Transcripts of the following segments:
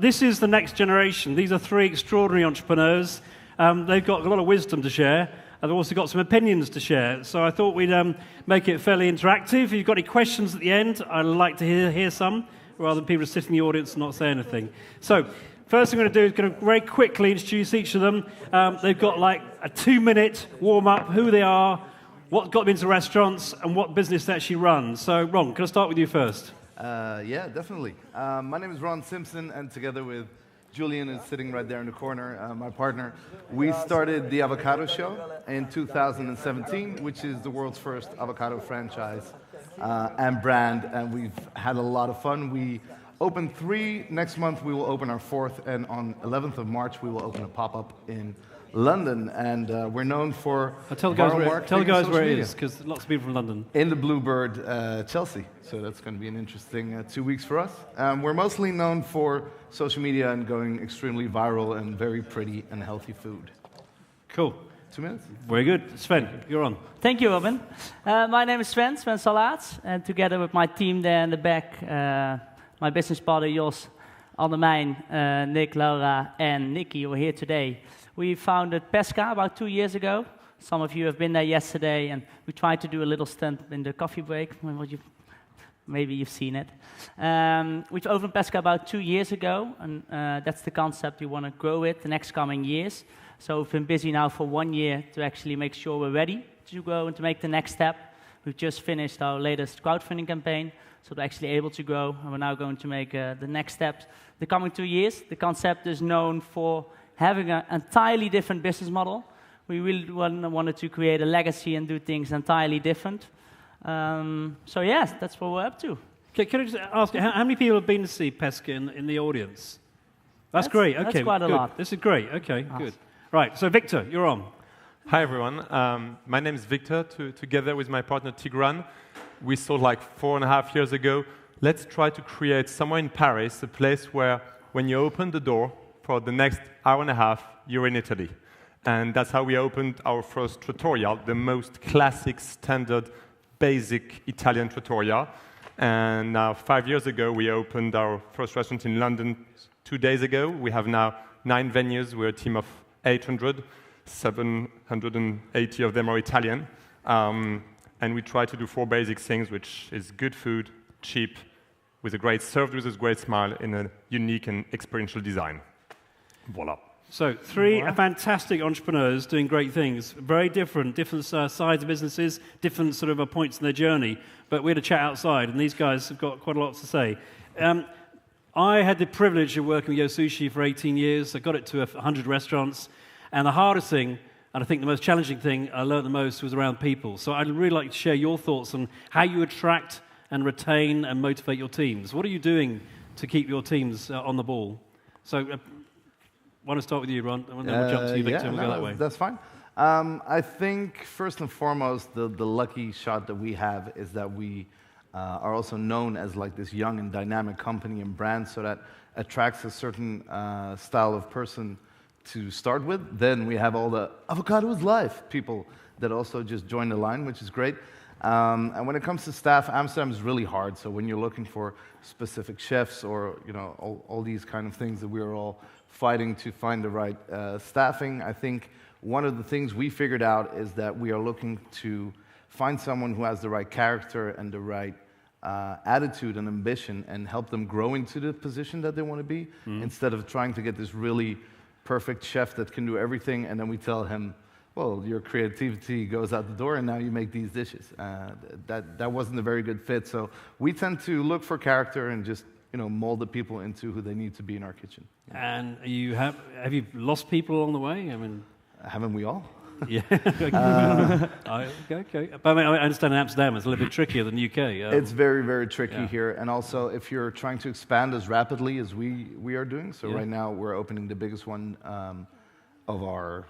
this is the next generation. These are three extraordinary entrepreneurs. They've got a lot of wisdom to share. And they've also got some opinions to share. So I thought we'd make it fairly interactive. If you've got any questions at the end, I'd like to hear some, rather than people just sit in the audience and not say anything. So first thing I'm going to do is going to very quickly introduce each of them. They've got like a 2-minute warm-up, who they are, what got them into restaurants, and what business they actually run. So Ron, can I start with you first? Yeah, definitely. My name is Ron Simpson, and together with Julian is sitting right there in the corner, my partner. We started the Avocado show in 2017, which is the world's first avocado franchise and brand, and we've had a lot of fun. We opened 3. Next month we will open our 4th, and on 11th of March we will open a pop-up in London, and we're known for tell the guys where it is, because lots of people from London. In the Bluebird, Chelsea. So that's going to be an interesting 2 weeks for us. We're mostly known for social media and going extremely viral and very pretty and healthy food. Cool. 2 minutes. Very good. Sven, you're on. Thank you, Robin. My name is Sven Sallaerts, and together with my team there in the back, my business partner Jos, Annemijn, Nick, Laura, and Nikki, who are here today. We founded Pesca about 2 years ago. Some of you have been there yesterday, and we tried to do a little stunt in the coffee break. Maybe you've seen it. We've opened Pesca about 2 years ago, and that's the concept we want to grow it the next coming years. So we've been busy now for 1 year to actually make sure we're ready to grow and to make the next step. We've just finished our latest crowdfunding campaign, so we're actually able to grow, and we're now going to make the next steps the coming 2 years. The concept is known for having an entirely different business model. We really wanted to create a legacy and do things entirely different. So yes, that's what we're up to. Can I just ask, how many people have been to see Pesca in the audience? That's great. Okay, that's quite a lot. This is great. Okay, good. Right, so Victor, you're on. Hi everyone. My name is Victor. Together with my partner Tigran, we thought like 4.5 years ago, let's try to create somewhere in Paris a place where when you open the door, for the next hour and a half, you're in Italy. And that's how we opened our first trattoria, the most classic, standard, basic Italian trattoria. And now 5 years ago, we opened our first restaurant in London 2 days ago. We have now 9 venues. We're a team of 800. 780 of them are Italian. And we try to do 4 basic things, which is good food, cheap, served with a great smile in a unique and experiential design. Voila. So 3 fantastic entrepreneurs doing great things, very different sides of businesses, different sort of points in their journey. But we had a chat outside, and these guys have got quite a lot to say. I had the privilege of working with Yo Sushi for 18 years. I got it to 100 restaurants. And the hardest thing, and I think the most challenging thing I learned the most, was around people. So I'd really like to share your thoughts on how you attract and retain and motivate your teams. What are you doing to keep your teams on the ball? So I want to start with you, Ron, and then we'll jump to you, Victor, and we'll go that way. That's fine. I think, first and foremost, the lucky shot that we have is that we are also known as like this young and dynamic company and brand, so that attracts a certain style of person to start with. Then we have all the Avocado is life people that also just join the line, which is great. And when it comes to staff, Amsterdam is really hard. So when you're looking for specific chefs or all these kind of things that we are all fighting to find the right staffing, I think one of the things we figured out is that we are looking to find someone who has the right character and the right attitude and ambition and help them grow into the position that they want to be, instead of trying to get this really perfect chef that can do everything, and then we tell him, well, your creativity goes out the door and now you make these dishes. That wasn't a very good fit. So we tend to look for character and just mold the people into who they need to be in our kitchen. And have you lost people along the way? I mean, haven't we all? Yeah. Okay. But I understand in Amsterdam it's a little bit trickier than the UK. It's very, very tricky here. And also, if you're trying to expand as rapidly as we are doing, so right now we're opening the biggest one of our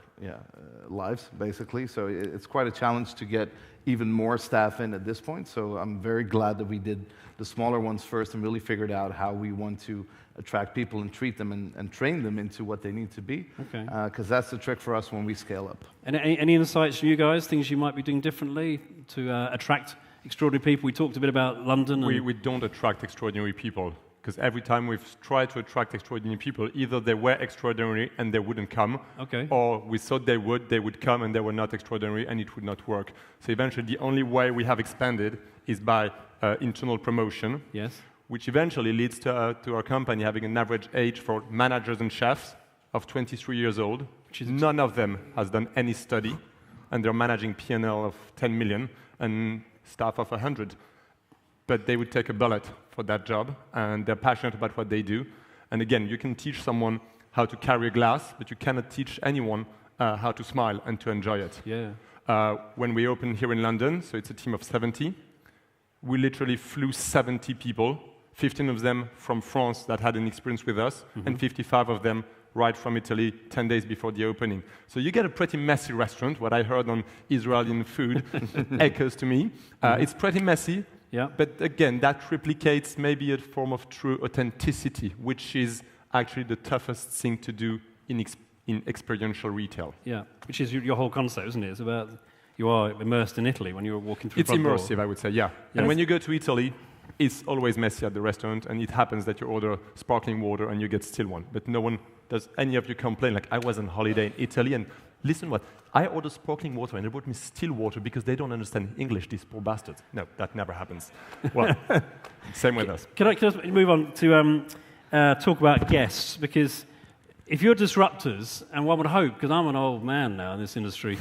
lives, basically. So it's quite a challenge to get even more staff in at this point. So I'm very glad that we did the smaller ones first and really figured out how we want to attract people and treat them and train them into what they need to be. Okay. Because that's the trick for us when we scale up. And any insights from you guys, things you might be doing differently to attract extraordinary people? We talked a bit about London. We don't attract extraordinary people. because every time we've tried to attract extraordinary people, either they were extraordinary and they wouldn't come, or we thought they would come and they were not extraordinary and it would not work. So eventually the only way we have expanded is by internal promotion, which eventually leads to our company having an average age for managers and chefs of 23 years old. None of them has done any study, and they're managing P&L of 10 million and staff of 100. But they would take a bullet for that job, and they're passionate about what they do. And again, you can teach someone how to carry a glass, but you cannot teach anyone how to smile and to enjoy it. When we opened here in London, so it's a team of 70, we literally flew 70 people, 15 of them from France that had an experience with us, and 55 of them right from Italy 10 days before the opening. So you get a pretty messy restaurant. What I heard on Israeli food echoes to me. It's pretty messy, but again, that replicates maybe a form of true authenticity, which is actually the toughest thing to do in experiential retail. Yeah, which is your whole concept, isn't it? It's about, you are immersed in Italy when you're walking through. It's immersive, I would say, And when you go to Italy, it's always messy at the restaurant, and it happens that you order sparkling water and you get still one. But no one does any of you complain, like, I was on holiday in Italy, and listen what, I ordered sparkling water and they brought me still water because they don't understand English, these poor bastards. No, that never happens. Well, same with us. Can I move on to talk about guests? Because if you're disruptors, and one would hope, because I'm an old man now in this industry,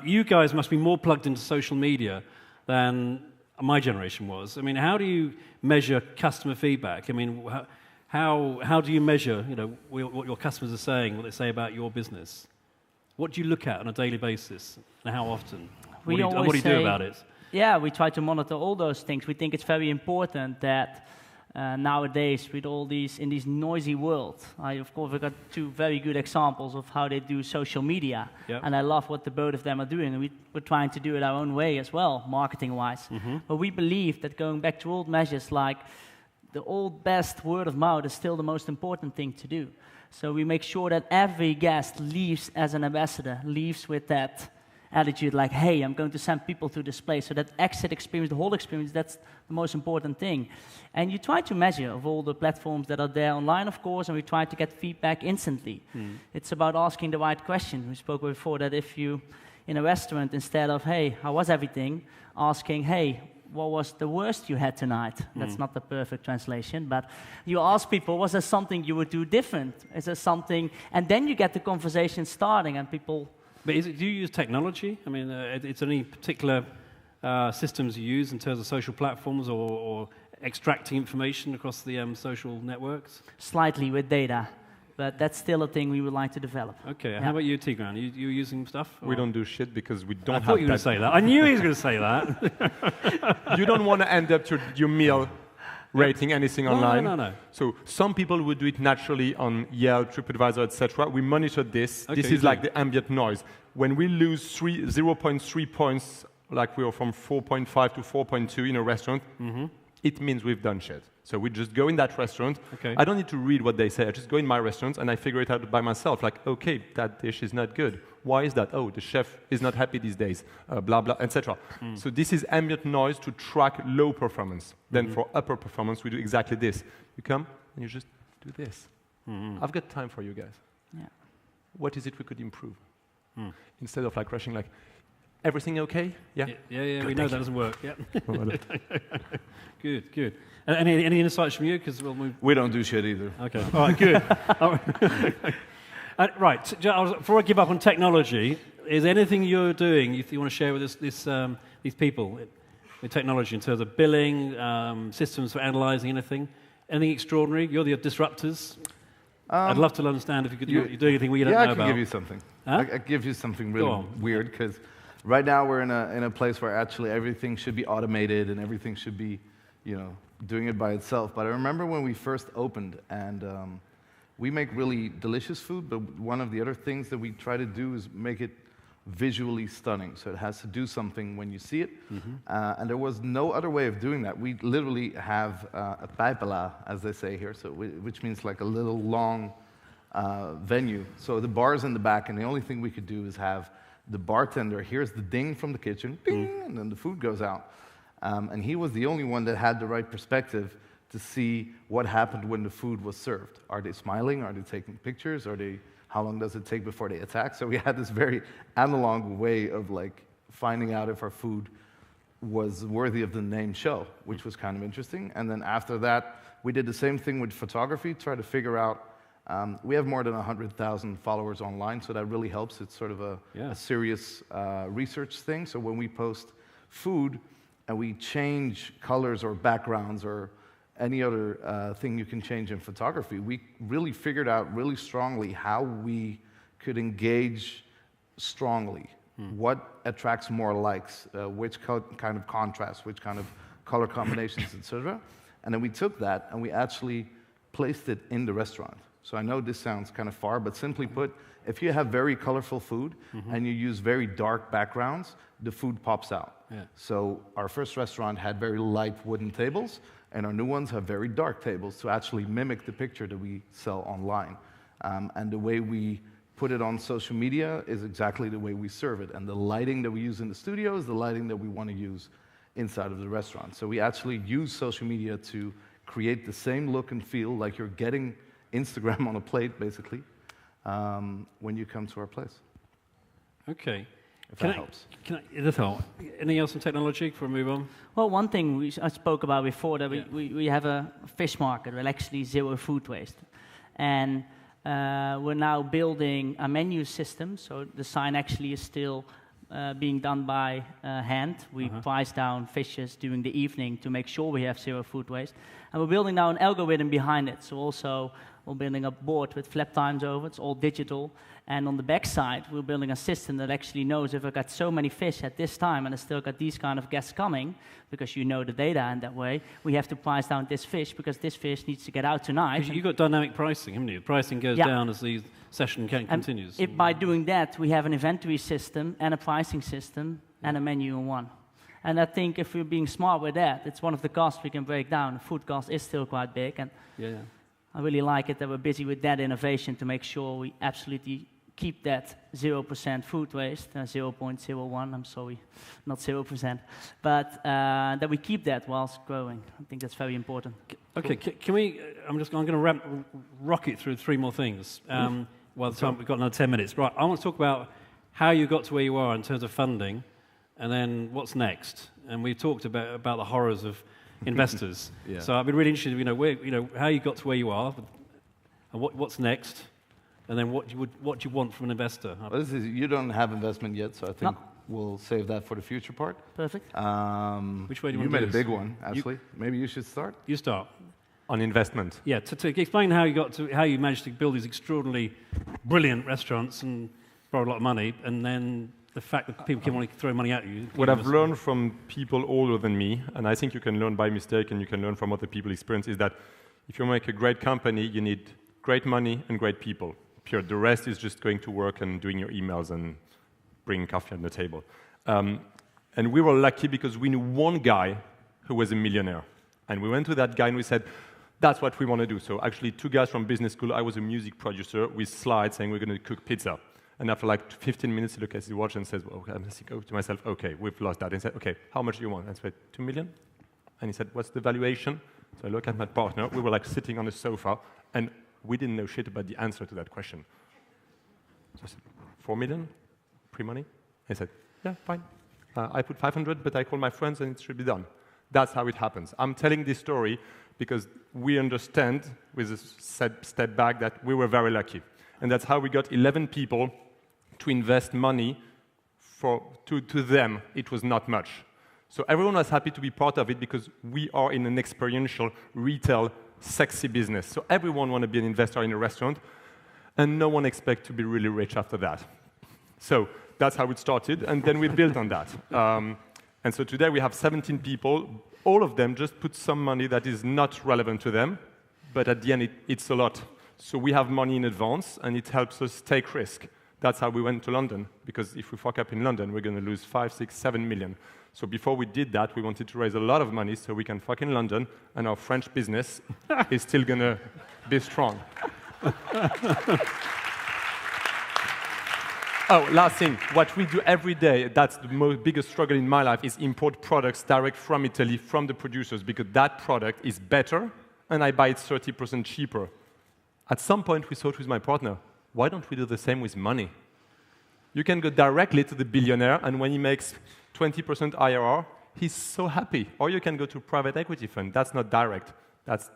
you guys must be more plugged into social media than my generation was. I mean, how do you measure customer feedback? I mean, how do you measure, what your customers are saying, what they say about your business? What do you look at on a daily basis, and how often? What do you do about it? Yeah, we try to monitor all those things. We think it's very important that nowadays, with all these in this noisy world, of course we've got two very good examples of how they do social media, and I love what the both of them are doing, and we're trying to do it our own way as well, marketing-wise. But we believe that going back to old measures like the old best word of mouth is still the most important thing to do. So we make sure that every guest leaves as an ambassador, leaves with that attitude like, hey, I'm going to send people to this place. So that exit experience, the whole experience, that's the most important thing. And you try to measure of all the platforms that are there online, of course, and we try to get feedback instantly. It's about asking the right question. We spoke before that if you, in a restaurant, instead of, hey, how was everything, asking, hey, what was the worst you had tonight? That's not the perfect translation, but you ask people, was there something you would do different? Is there something? And then you get the conversation starting, and people... But do you use technology? I mean, it's any particular systems you use in terms of social platforms or extracting information across the social networks? Slightly with data, but that's still a thing we would like to develop. Okay, how about you, Tigran? You using stuff? We don't do shit because we don't have I thought you were going to say that. I knew he was going to say that. You don't want to end up your meal rating anything online. No. So some people would do it naturally on Yelp, TripAdvisor, etc. We monitor this. This is like the ambient noise. When we lose 0.3 points, like we are from 4.5 to 4.2 in a restaurant, it means we've done shit. So we just go in that restaurant. I don't need to read what they say. I just go in my restaurant and I figure it out by myself. Like, okay, that dish is not good. Why is that? Oh, the chef is not happy these days, blah, blah, etc. So this is ambient noise to track low performance. Then for upper performance, we do exactly this. You come and you just do this. I've got time for you guys. What is it we could improve? Instead of like rushing like, everything okay? Yeah, good, we know that doesn't work. Good. Any insights from you? Because we don't do shit either. Okay. All right. Good. Right. Before I give up on technology, is there anything you're doing you want to share with us, these people with technology in terms of billing, systems for analysing anything extraordinary? You're the disruptors. I'd love to understand if you're doing anything we don't know about. Yeah, I can give you something. I can give you something really weird because right now we're in a place where actually everything should be automated and everything should be, doing it by itself. But I remember when we first opened, and we make really delicious food, but one of the other things that we try to do is make it visually stunning. So it has to do something when you see it. And there was no other way of doing that. We literally have a pijpela, as they say here, so which means like a little long venue. So the bar's in the back, and the only thing we could do is have the bartender hears the ding from the kitchen, ding, and then the food goes out. And he was the only one that had the right perspective to to see what happened when the food was served. Are they smiling? Are they taking pictures? How long does it take before they attack? So we had this very analog way of like finding out if our food was worthy of the name show, which was kind of interesting. And then after that, we did the same thing with photography, try to figure out, we have more than 100,000 followers online, so that really helps. It's sort of a serious research thing. So when we post food and we change colors or backgrounds or any other thing you can change in photography, we really figured out really strongly how we could engage strongly. What attracts more likes, which kind of contrast, which kind of color combinations, etc. And then we took that and we actually placed it in the restaurant. So I know this sounds kind of far, but simply put, if you have very colorful food and you use very dark backgrounds, the food pops out. Yeah. So our first restaurant had very light wooden tables, and our new ones have very dark tables to actually mimic the picture that we sell online. And the way we put it on social media is exactly the way we serve it. And the lighting that we use in the studio is the lighting that we want to use inside of the restaurant. So we actually use social media to create the same look and feel like you're getting Instagram on a plate, basically, when you come to our place. Okay. If that helps. That help. Anything else on technology before we move on? Well, one thing I spoke about before, that we have a fish market with actually zero food waste. And we're now building a menu system, so the sign actually is still being done by hand. We price down fishes during the evening to make sure we have zero food waste. And we're building now an algorithm behind it. So also we're building a board with flap times over. It's all digital. And on the back side, we're building a system that actually knows if I got so many fish at this time and I still got these kind of guests coming, because you know the data in that way, we have to price down this fish because this fish needs to get out tonight. You've got dynamic pricing, haven't you? Pricing goes down as the session continues. If by doing that, we have an inventory system and a pricing system and a menu in one. And I think if we're being smart with that, it's one of the costs we can break down. The food cost is still quite big, and I really like it that we're busy with that innovation to make sure we absolutely keep that 0% food waste, 0.01, I'm sorry, not 0%, but that we keep that whilst growing. I think that's very important. Okay, can we, I'm going to rocket through three more things. Well, we've got another 10 minutes. Right, I want to talk about how you got to where you are in terms of funding, and then what's next. And we've talked about the horrors of investors. So I'd be really interested, how you got to where you are, and what's next. And then what do you want from an investor? Well, you don't have investment yet, so I think we'll save that for the future part. Perfect. Which way do you want to do this? You made a big one, actually. Maybe you should start. You start. On investment. Yeah, to explain how you managed to build these extraordinarily brilliant restaurants and borrow a lot of money, and then the fact that people keep wanting to throw money at you. What I've learned from people older than me, and I think you can learn by mistake and you can learn from other people's experience, is that if you make a great company, you need great money and great people. The rest is just going to work and doing your emails and bringing coffee on the table. And we were lucky because we knew one guy who was a millionaire. And we went to that guy and we said, that's what we want to do. So actually, two guys from business school, I was a music producer with slides saying we're going to cook pizza. And after like 15 minutes, he looked at his watch and says, well, I'm thinking to myself, okay, we've lost that. And he said, okay, how much do you want? And I said, 2 million? And he said, what's the valuation? So I looked at my partner. We were like sitting on the sofa, and we didn't know shit about the answer to that question. So I said, 4 million? Pre-money? He said, yeah, fine. I put 500, but I call my friends and it should be done. That's how it happens. I'm telling this story because we understand, with a step back, that we were very lucky. And that's how we got 11 people to invest money. To them, it was not much. So everyone was happy to be part of it because we are in an experiential, retail, sexy business. So everyone wants to be an investor in a restaurant, and no one expects to be really rich after that. So that's how it started, and then we built on that. And so today we have 17 people. All of them just put some money that is not relevant to them, but at the end it's a lot. So we have money in advance, and it helps us take risk. That's how we went to London, because if we fuck up in London, we're going to lose 5, 6, 7 million. So before we did that, we wanted to raise a lot of money so we can fuck in London, and our French business is still going to be strong. Oh, last thing. What we do every day, that's the biggest struggle in my life, is import products direct from Italy, from the producers, because that product is better and I buy it 30% cheaper. At some point, we thought with my partner, why don't we do the same with money? You can go directly to the billionaire, and when he makes 20% IRR, he's so happy. Or you can go to a private equity fund. That's not direct. That's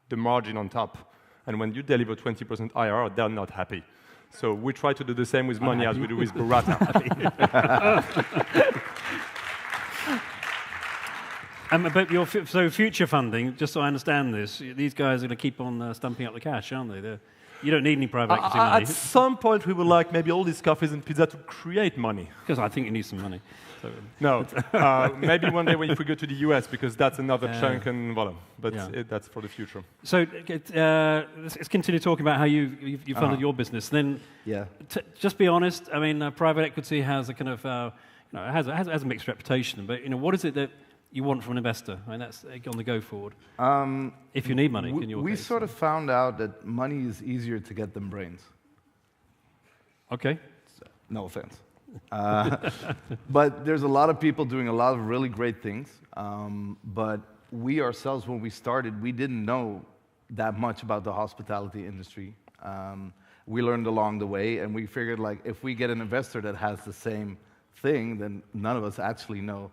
the margin on top. And when you deliver 20% IRR, they're not happy. So we try to do the same with money as we do with burrata. But so future funding, just so I understand this, these guys are going to keep on stumping up the cash, aren't they? You don't need any private equity money. At some point, we would like maybe all these coffees and pizza to create money. Because I think you need some money. So, no, maybe one day if we go to the US, because that's another chunk and volume. But that's for the future. So let's continue talking about how you funded your business. Then, just be honest. I mean, private equity has a kind of has a mixed reputation. But what is it that you want from an investor? I mean, that's on the go forward. If you need money, in your we case. sort of found out that money is easier to get than brains. Okay. No offense. But there's a lot of people doing a lot of really great things. But we ourselves, when we started, we didn't know that much about the hospitality industry. We learned along the way, and we figured, like, if we get an investor that has the same thing, then none of us actually know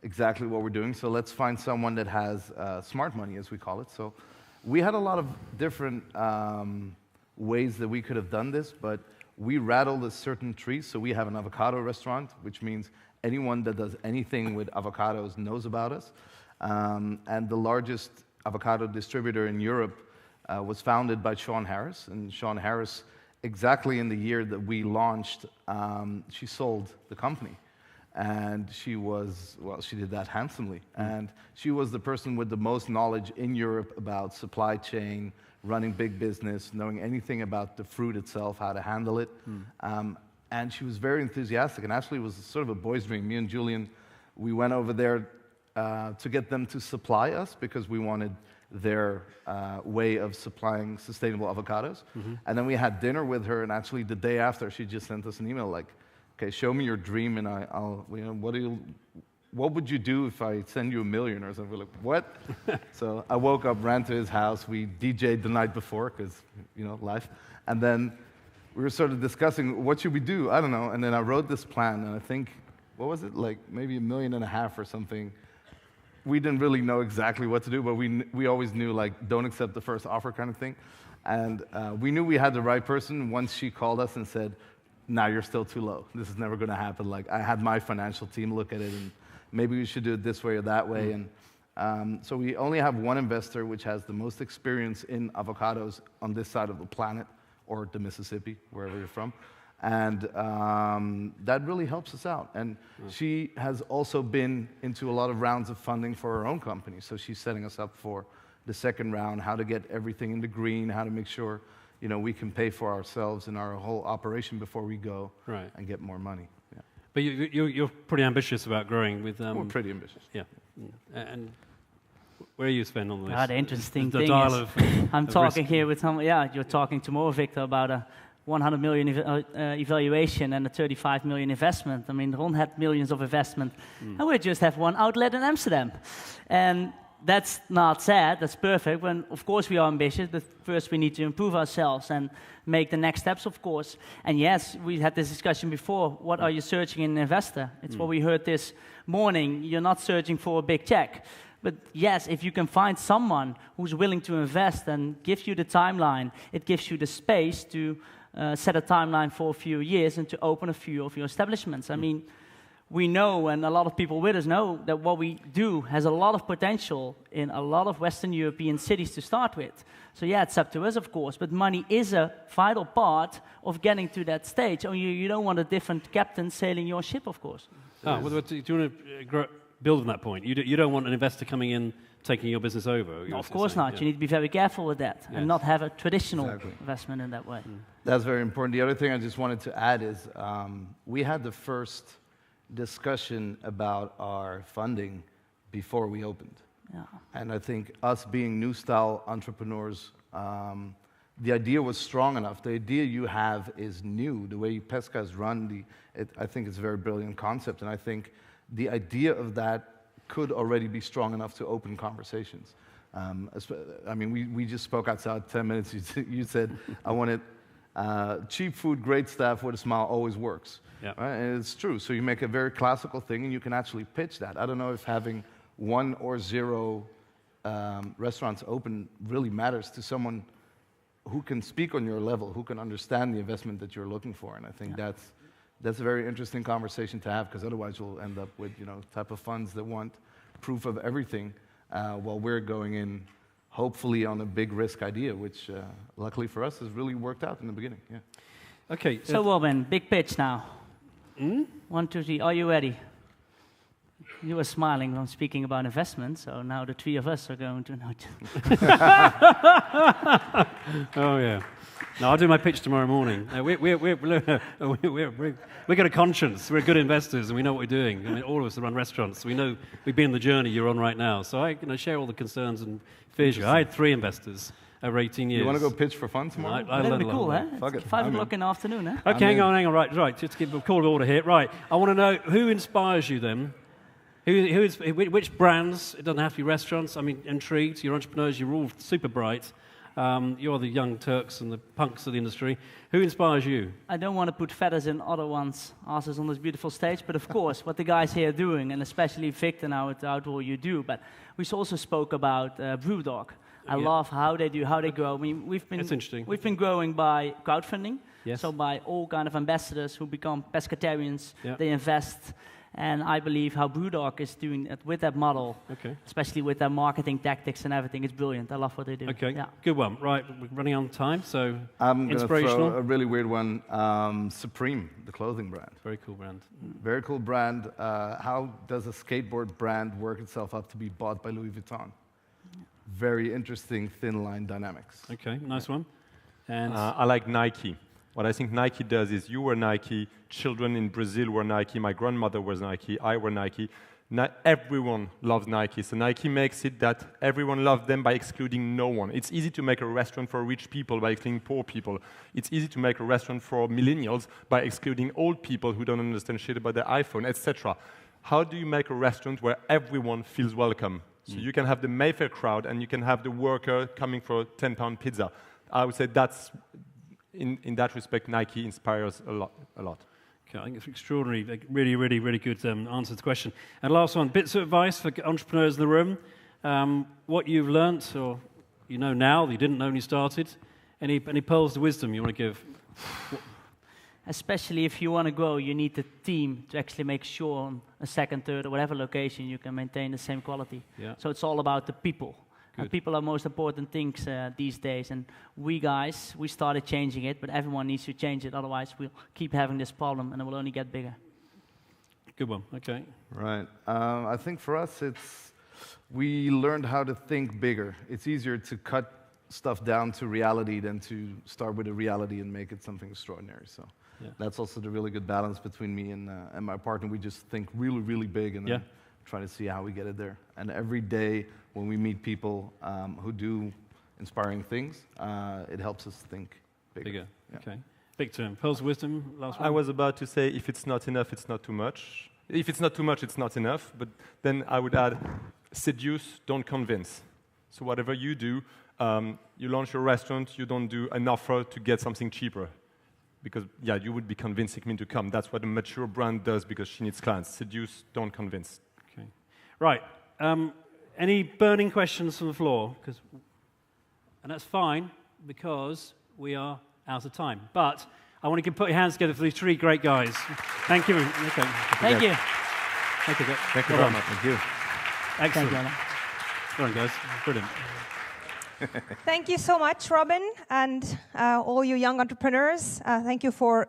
exactly what we're doing. So let's find someone that has smart money, as we call it. So we had a lot of different ways that we could have done this, but we rattled a certain tree. So we have an avocado restaurant, which means anyone that does anything with avocados knows about us. And the largest avocado distributor in Europe was founded by Sean Harris. And Sean Harris, exactly in the year that we launched, she sold the company. And she did that handsomely. And she was the person with the most knowledge in Europe about supply chain, running big business, knowing anything about the fruit itself, how to handle it. And she was very enthusiastic. And actually, it was sort of a boy's dream. Me and Julian, we went over there to get them to supply us because we wanted their way of supplying sustainable avocados. And then we had dinner with her. And actually, the day after, she just sent us an email like, okay, show me your dream, and I'll what would you do if I send you $1 million or something? We're like, what? So I woke up, ran to his house. We DJ'd the night before because, life. And then we were sort of discussing, what should we do? I don't know. And then I wrote this plan, and I think, what was it? Like maybe $1.5 million or something. We didn't really know exactly what to do, but we always knew, like, don't accept the first offer kind of thing. And we knew we had the right person once she called us and said, nah, you're still too low. This is never going to happen. Like, I had my financial team look at it, and maybe we should do it this way or that way. And so we only have one investor which has the most experience in avocados on this side of the planet, or the Mississippi, wherever you're from. And that really helps us out. And she has also been into a lot of rounds of funding for her own company. So she's setting us up for the second round, how to get everything in the green, how to make sure we can pay for ourselves and our whole operation before we go and get more money. Yeah. But you're pretty ambitious about growing with... We're pretty ambitious. Yeah. And where are you, Sven, on this? The interesting thing is, I'm talking here with someone, you're talking tomorrow, Victor, about a 100 million evaluation and a 35 million investment. I mean, Ron had millions of investment, and we just have one outlet in Amsterdam. And that's not sad, that's perfect. When, of course, we are ambitious, but first we need to improve ourselves and make the next steps, of course. And yes, we had this discussion before. What are you searching in an investor? It's what we heard this morning. You're not searching for a big check. But yes, if you can find someone who's willing to invest and gives you the timeline, it gives you the space to set a timeline for a few years and to open a few of your establishments. I mean, we know, and a lot of people with us know, that what we do has a lot of potential in a lot of Western European cities to start with. So yeah, it's up to us, of course, but money is a vital part of getting to that stage. Oh, you don't want a different captain sailing your ship, of course. Do you want to build on that point? You don't want an investor coming in, taking your business over? No, of course not. Yeah. You need to be very careful with that and not have a traditional investment in that way. That's very important. The other thing I just wanted to add is we had the first discussion about our funding before we opened. Yeah. And I think us being new style entrepreneurs, the idea was strong enough. The idea you have is new. The way Pesca is run, I think it's a very brilliant concept. And I think the idea of that could already be strong enough to open conversations. I mean, we just spoke outside 10 minutes. You said, I wanted cheap food, great staff with a smile always works. Yeah. Right? And it's true. So you make a very classical thing, and you can actually pitch that. I don't know if having 1 or 0 restaurants open really matters to someone who can speak on your level, who can understand the investment that you're looking for. And I think that's a very interesting conversation to have, because otherwise you'll end up with type of funds that want proof of everything, while we're going in hopefully on a big risk idea, which luckily for us has really worked out in the beginning. Yeah. Okay. So Robin, big pitch now. 1, 2, 3. Are you ready? You were smiling when speaking about investment, so now the 3 of us are going to. Oh yeah. No, I'll do my pitch tomorrow morning. We've got a conscience. We're good investors, and we know what we're doing. I mean, all of us that run restaurants, we know we've been on the journey you're on right now. So I share all the concerns and fears. I had 3 investors over 18 years. You want to go pitch for fun tomorrow? That'd be cool, eh? Fuck it. 5 o'clock in the afternoon, eh? Okay, hang on. Right. Just to give a call to order here. Right. I want to know who inspires you then. Which brands? It doesn't have to be restaurants. I'm intrigued. You're entrepreneurs. You're all super bright. You're the young Turks and the punks of the industry. Who inspires you? I don't want to put feathers in other ones' asses on this beautiful stage, but of course, what the guys here are doing, and especially Victor now with all you do. But we also spoke about Brewdog. I love how they grow. I mean, That's interesting. We've been growing by crowdfunding, yes. So by all kind of ambassadors who become pescatarians. Yeah. They invest. And I believe how Brewdog is doing it with that model, especially with their marketing tactics and everything, is brilliant. I love what they do. Okay, yeah. Good one. Right, we're running on time, so I'm going to inspirational. throw a really weird one. Supreme, the clothing brand. Very cool brand. Very cool brand. How does a skateboard brand work itself up to be bought by Louis Vuitton? Very interesting thin line dynamics. Okay, nice one. And I like Nike. What I think Nike does is you were Nike, children in Brazil were Nike, my grandmother was Nike, I were Nike. Everyone loves Nike. So Nike makes it that everyone loves them by excluding no one. It's easy to make a restaurant for rich people by excluding poor people. It's easy to make a restaurant for millennials by excluding old people who don't understand shit about their iPhone, etc. How do you make a restaurant where everyone feels welcome? So you can have the Mayfair crowd and you can have the worker coming for a 10-pound pizza. I would say that's, in that respect, Nike inspires a lot. Okay, I think it's extraordinary. Like, really, really, really good answer to the question. And last one, bits of advice for entrepreneurs in the room. What you've learnt, or you know now that you didn't know when you started. Any pearls of wisdom you want to give? Especially if you want to grow, you need the team to actually make sure on a second, third, or whatever location you can maintain the same quality. Yeah. So it's all about the people. And people are most important things these days. And we started changing it, but everyone needs to change it. Otherwise, we'll keep having this problem, and it will only get bigger. Good one. Okay. Right. I think for us, we learned how to think bigger. It's easier to cut stuff down to reality than to start with a reality and make it something extraordinary. So that's also the really good balance between me and my partner. We just think really, really big and then try to see how we get it there. And every day when we meet people who do inspiring things, it helps us think bigger. Yeah. Okay. Big term. Pearls of wisdom, last one. I was about to say, if it's not enough, it's not too much. If it's not too much, it's not enough. But then I would add, seduce, don't convince. So whatever you do, you launch your restaurant, you don't do an offer to get something cheaper. Because, you would be convincing me to come. That's what a mature brand does because she needs clients. Seduce, don't convince. Okay. Right. Any burning questions from the floor? And that's fine because we are out of time. But I want to put your hands together for these 3 great guys. Thank you. Okay. Thank you. Thank you. Thank you very much. Thank you. Excellent. Thank you. Well done, guys. Brilliant. Thank you so much, Robin, and all you young entrepreneurs. Thank you for